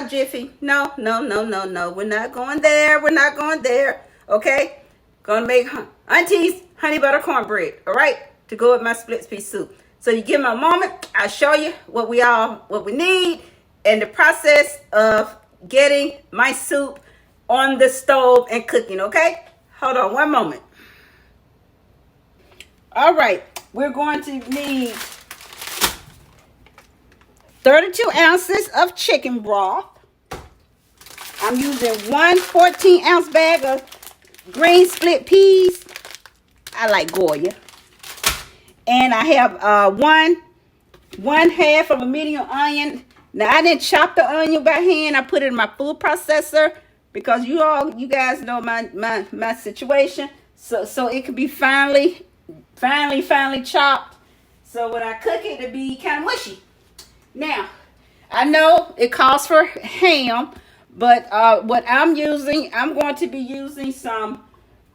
not Jiffy. No. We're not going there. We're not going there. Okay? Gonna make Auntie's honey butter cornbread. All right? To go with my split pea soup. So you give me a moment. I'll show you what we need and the process of getting my soup on the stove and cooking. Okay? Hold on one moment. All right. We're going to need 32 ounces of chicken broth. I'm using one 14-ounce bag of green split peas. I like Goya. And I have one half of a medium onion. Now I didn't chop the onion by hand. I put it in my food processor because you guys know my situation. So it can be finely chopped. So when I cook it, it'll be kind of mushy. Now, I know it calls for ham, but what I'm going to be using some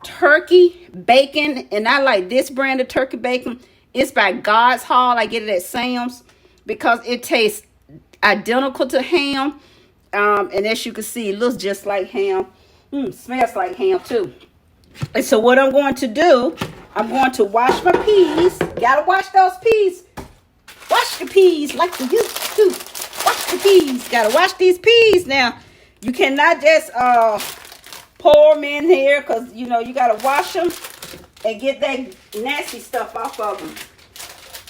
turkey bacon, and I like this brand of turkey bacon. It's by God's Hall. I get it at Sam's because it tastes identical to ham, and as you can see, it looks just like ham. Smells like ham too. And so what I'm going to do, I'm going to wash my peas. Gotta wash those peas. Wash the peas like you used to. Wash the peas. Gotta wash these peas. Now, you cannot just pour them in here because, you gotta wash them and get that nasty stuff off of them.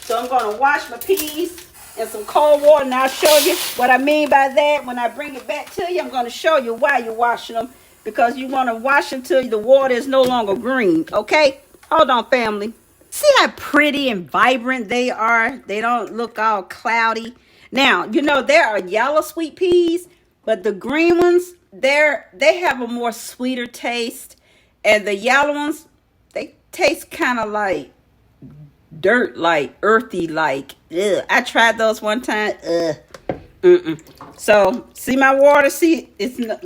So I'm going to wash my peas in some cold water, and I'll show you what I mean by that. When I bring it back to you, I'm going to show you why you're washing them, because you want to wash them till the water is no longer green, okay? Hold on, family. See how pretty and vibrant they are? They don't look all cloudy. Now, there are yellow sweet peas, but the green ones, they have a more sweeter taste. And the yellow ones, they taste kind of like dirt, like earthy, like, ugh. I tried those one time. So, see my water? See, it's not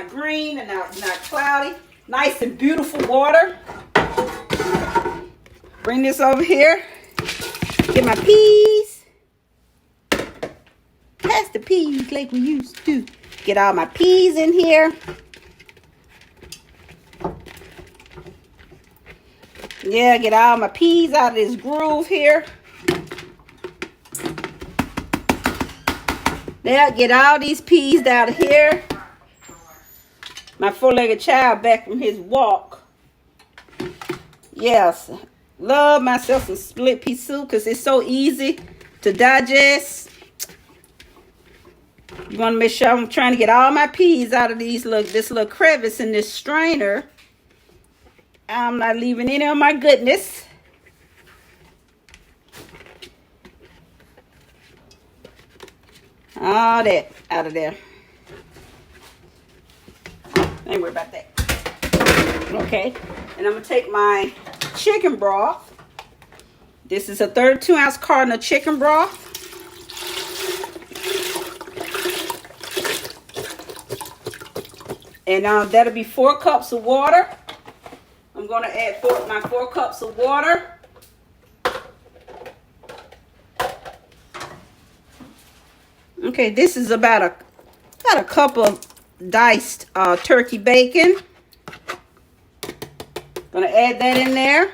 green and it's not cloudy. Nice and beautiful water. Bring this over here. Get my peas. Pass the peas like we used to. Get all my peas in here. Yeah, get all my peas out of this groove here. Yeah, get all these peas out of here. My four-legged child back from his walk. Yes. Love myself some split pea soup because it's so easy to digest. You want to make sure I'm trying to get all my peas out of this little crevice in this strainer. I'm not leaving any of my goodness. All that out of there. Ain't worry about that. Okay. And I'm going to take my chicken broth. This is a 32-ounce carton of chicken broth. And that'll be 4 cups of water. I'm going to add my 4 cups of water. Okay, this is about a cup of diced turkey bacon. Gonna add that in there.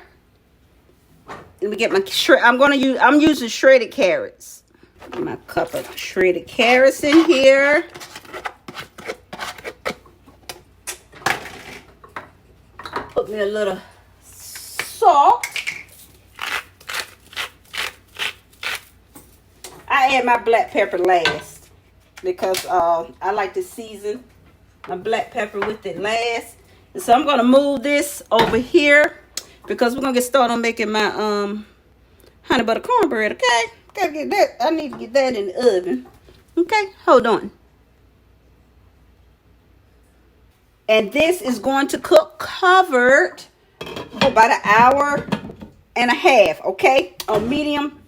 Let me get my I'm using shredded carrots. Get my cup of shredded carrots in here. Put me a little salt. I add my black pepper last because I like to season my black pepper with it last. And so I'm going to move this over here because we're going to get started on making my honey butter cornbread, okay? Gotta get that. I need to get that in the oven. Okay, hold on. And this is going to cook covered for about an hour and a half, okay? On medium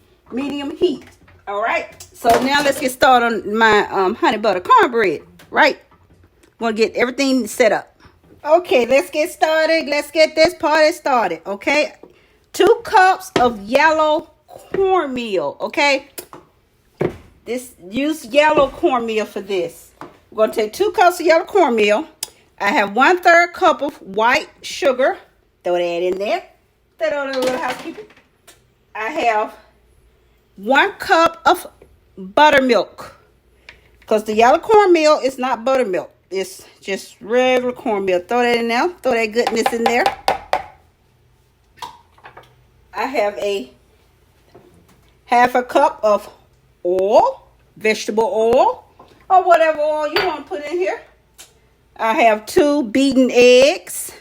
heat. All right. So now let's get started on my honey butter cornbread, right? I'm going to get everything set up. Okay, let's get started. Let's get this party started, okay? 2 cups of yellow cornmeal, okay? Use yellow cornmeal for this. We're going to take 2 cups of yellow cornmeal. I have 1/3 cup of white sugar. Throw that in there. Throw that on a little housekeeping. I have 1 cup of buttermilk. Because the yellow cornmeal is not buttermilk. It's just regular cornmeal. Throw that in there. Throw that goodness in there. I have a 1/2 cup of oil, vegetable oil, or whatever oil you want to put in here. I have 2 beaten eggs.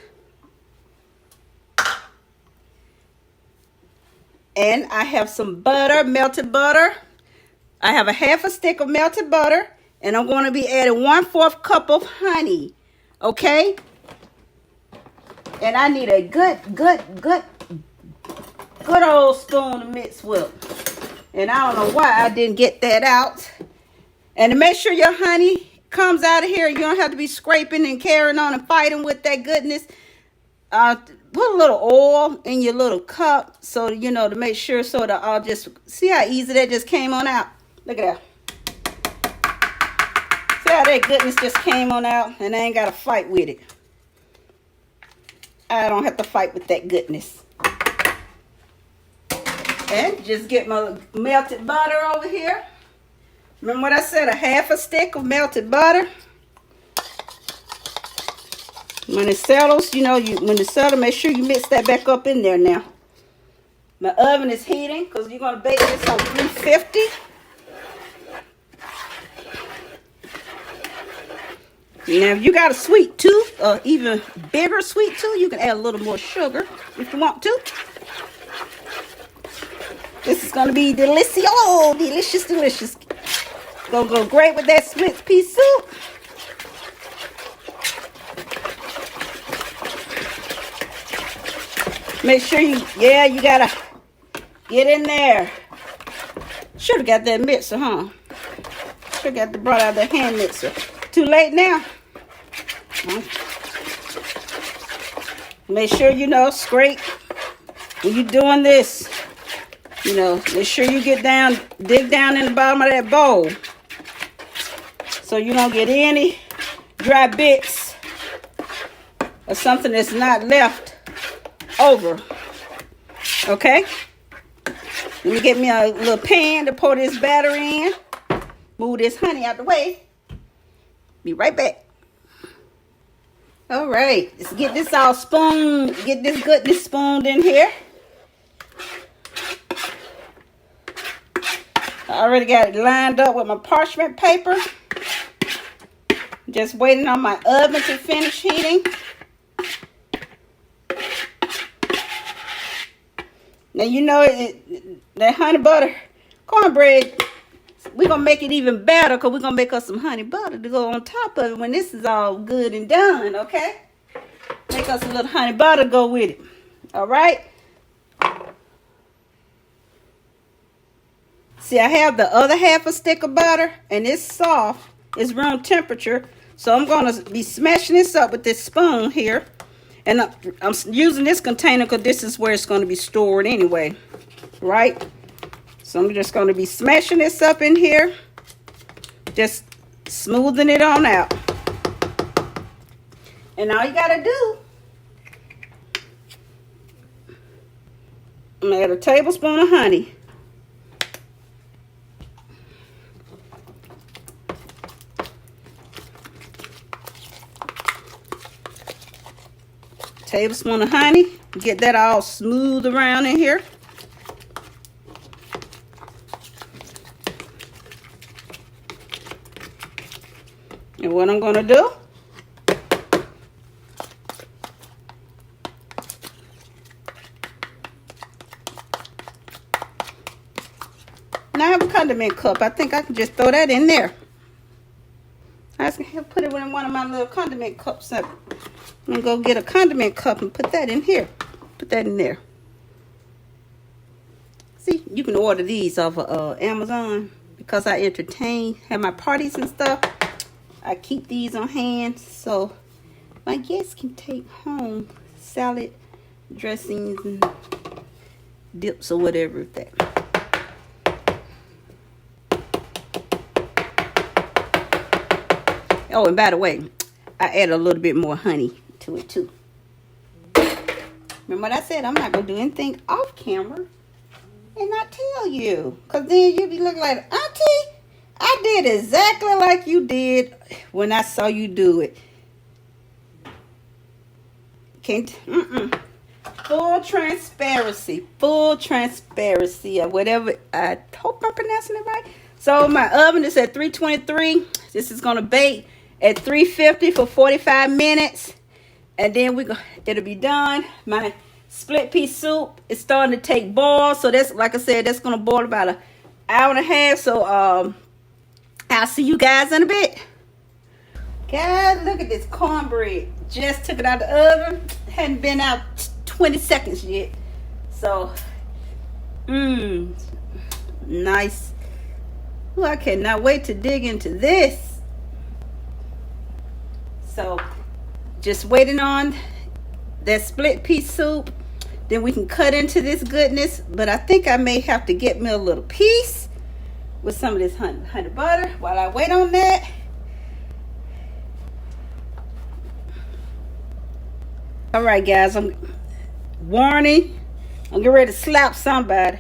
And I have some butter, melted butter. I have a 1/2 stick of melted butter. And I'm going to be adding 1/4 cup of honey. Okay? And I need a good old spoon to mix with. And I don't know why I didn't get that out. And to make sure your honey comes out of here, you don't have to be scraping and carrying on and fighting with that goodness. Put a little oil in your little cup so, you know, to make sure so that I'll just, see how easy that just came on out? Look at that. See how that goodness just came on out and I ain't got to fight with it. I don't have to fight with that goodness. And just get my melted butter over here. Remember what I said, a 1/2 stick of melted butter. When it settles, you know, when it settles, make sure you mix that back up in there now. My oven is heating because you're going to bake this on 350. Now, if you got a sweet tooth, or even bigger sweet tooth, you can add a little more sugar if you want to. This is going to be delicious. Oh, delicious, delicious. Gonna go great with that split pea soup. Make sure you gotta get in there. Should have got that mixer, huh? Should have brought out the hand mixer. Too late now. Make sure, you know, scrape when you're doing this. You know, make sure you dig down in the bottom of that bowl. So you don't get any dry bits or something that's not left over. Okay? Let me get me a little pan to pour this batter in. Move this honey out the way. Be right back. All right. Let's get this all spooned. Get this goodness spooned in here. I already got it lined up with my parchment paper. Just waiting on my oven to finish heating. Now, you know, that honey butter cornbread, we're going to make it even better because we're going to make us some honey butter to go on top of it when this is all good and done, okay? Make us a little honey butter to go with it, all right? See, I have the other 1/2 stick of butter, and it's soft. It's room temperature. So I'm going to be smashing this up with this spoon here. And I'm using this container because this is where it's going to be stored anyway. Right? So I'm just going to be smashing this up in here. Just smoothing it on out. And all you got to do, I'm going to add a tablespoon of honey. Tablespoon of honey. Get that all smooth around in here. And what I'm going to do, now I have a condiment cup. I think I can just throw that in there. I was going to put it in one of my little condiment cups up. I'm going to go get a condiment cup and put that in here. Put that in there. See, you can order these off of Amazon because I have my parties and stuff. I keep these on hand so my guests can take home salad dressings and dips or whatever. Oh, and by the way, I added a little bit more honey to it too. Remember what I said? I'm not going to do anything off camera and not tell you. Because then you'll be looking like, Auntie, I did exactly like you did when I saw you do it. Can't, Full transparency. Full transparency or whatever. I hope I'm pronouncing it right. So my oven is at 323. This is going to bake at 350 for 45 minutes. And then it'll be done. My split pea soup is starting to take boil. So that's, like I said, that's going to boil about an hour and a half. So I'll see you guys in a bit. Guys, look at this cornbread. Just took it out of the oven. Hadn't been out 20 seconds yet. So, nice. Ooh, I cannot wait to dig into this. So, just waiting on that split pea soup. Then we can cut into this goodness. But I think I may have to get me a little piece with some of this honey butter while I wait on that. All right, guys, I'm warning. I'm getting ready to slap somebody.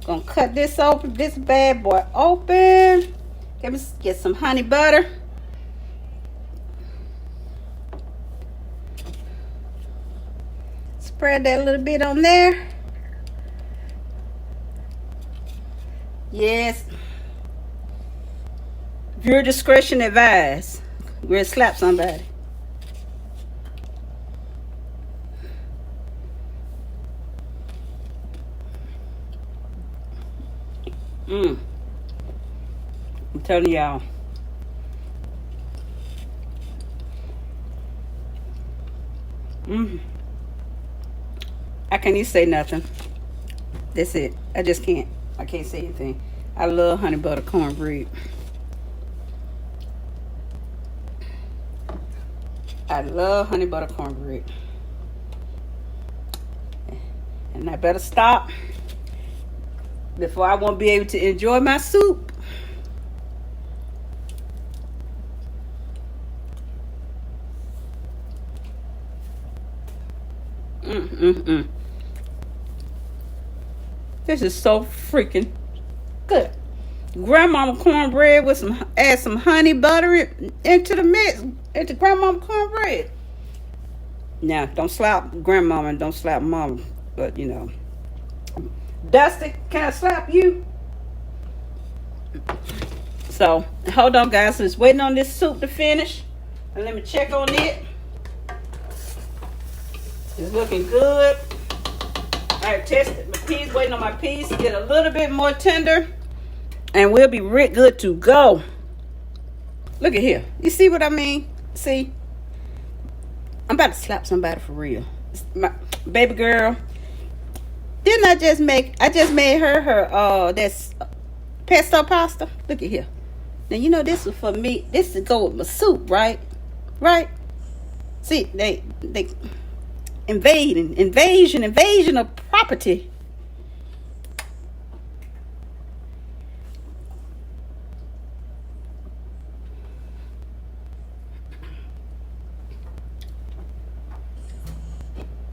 Gonna cut this open, this bad boy open. Let me get some honey butter. Spread that a little bit on there. Yes. Viewer discretion advised. We're gonna slap somebody. I'm telling y'all. I can't even say nothing. That's it. I just can't. I can't say anything. I love honey butter cornbread. I love honey butter cornbread. And I better stop before I won't be able to enjoy my soup. This is so freaking good. Grandmama cornbread with add some honey butter into the mix, into grandmama cornbread. Now, don't slap grandmama and don't slap mama, but you know. Dusty, can I slap you? So, hold on, guys. Just waiting on this soup to finish. And let me check on it. It's looking good. I tested my peas, waiting on my peas to get a little bit more tender. And we'll be good to go. Look at here. You see what I mean? See? I'm about to slap somebody for real. My baby girl. Didn't I just made her that's pesto pasta. Look at here. Now you know this is for me. This is go with my soup, right? Right? See, they invasion of property.